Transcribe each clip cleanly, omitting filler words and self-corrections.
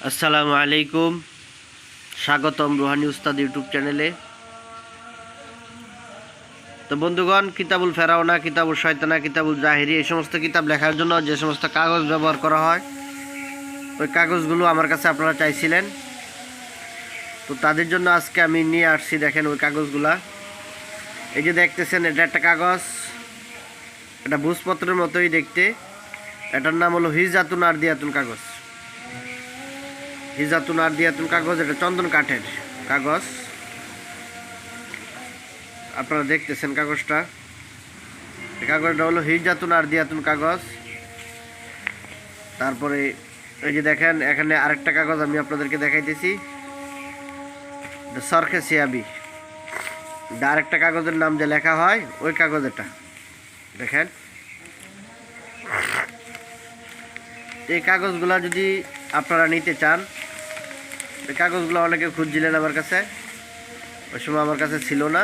আসসালামু আলাইকুম, স্বাগতম রুহানি উস্তাদ ইউটিউব চ্যানেলে। তো বন্ধুগণ, কিতাবুল ফেরাওনা, কিতাবুল শয়তানা, কিতাবুল জাহিরি এই সমস্ত কিতাব লেখার জন্য যে সমস্ত কাগজ ব্যবহার করা হয়, ওই কাগজগুলো আমার কাছে আপনারা চাইছিলেন। তো তাদের জন্য আজকে আমি নিয়ে আসছি। দেখেন ওই কাগজগুলা, এই যে দেখতেছেন, এটা একটা কাগজ, এটা ভূজপত্রের মতোই দেখতে। এটার নাম হলো হিজাতুন আরদিয়াতুন কাগজ। হিজাতুন আরদিয়াতুন কাগজ, এটা চন্দন কাঠের কাগজ। আপনারা দেখতেছেন কাগজটা, এই কাগজটা হলো হিজাতুন আরদিয়াতুন কাগজ। তারপরে এই যে দেখেন, এখানে আরেকটা কাগজ আমি আপনাদেরকে দেখাইতেছি, সরখে সিয়াবি। আরেকটা কাগজের নাম যে লেখা হয়, ওই কাগজ এটা দেখেন। এই কাগজগুলা যদি আপনারা নিতে চান, এই কাগজগুলো অনেকে খুঁজছিলেন আমার কাছে, ওই সময় আমার কাছে ছিল না,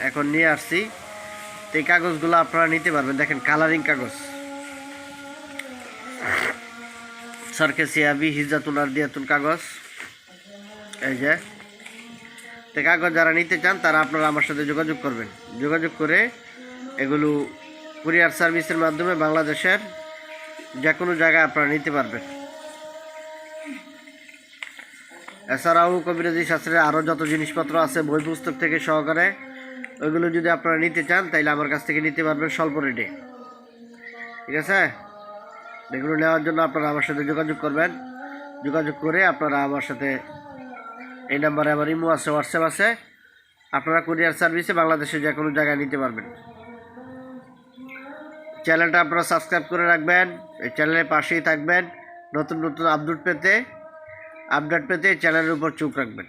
এখন নিয়ে আসছি। তো এই কাগজগুলো আপনারা নিতে পারবেন। দেখেন, কালারিং কাগজ, সরখে সিয়াবি হিজাতুন আরদিয়াতুন কাগজ। এই যে তো কাগজ যারা নিতে চান তারা আপনারা আমার সাথে যোগাযোগ করবেন। যোগাযোগ করে এগুলো কুরিয়ার সার্ভিসের মাধ্যমে বাংলাদেশের যে কোনো জায়গায় আপনারা নিতে পারবেন। এছাড়াও কবিরাজি শাস্ত্রের আরও যত জিনিসপত্র আছে বই পুস্তক থেকে সহকারে, ওইগুলো যদি আপনারা নিতে চান তাহলে আমার কাছ থেকে নিতে পারবেন স্বল্প রেটে। ঠিক আছে, এগুলো নেওয়ার জন্য আপনারা আমার সাথে যোগাযোগ করবেন। যোগাযোগ করে আপনারা আমার সাথে, এই নাম্বারে আমার ইমো আছে, হোয়াটসঅ্যাপ আছে, আপনারা কুরিয়ার সার্ভিসে বাংলাদেশে যে কোনো জায়গায় নিতে পারবেন। চ্যানেলটা আপনারা সাবস্ক্রাইব করে রাখবেন, এই চ্যানেলের পাশেই থাকবেন। নতুন নতুন আপডেট পেতে চ্যানেলের উপর চোখ রাখবেন।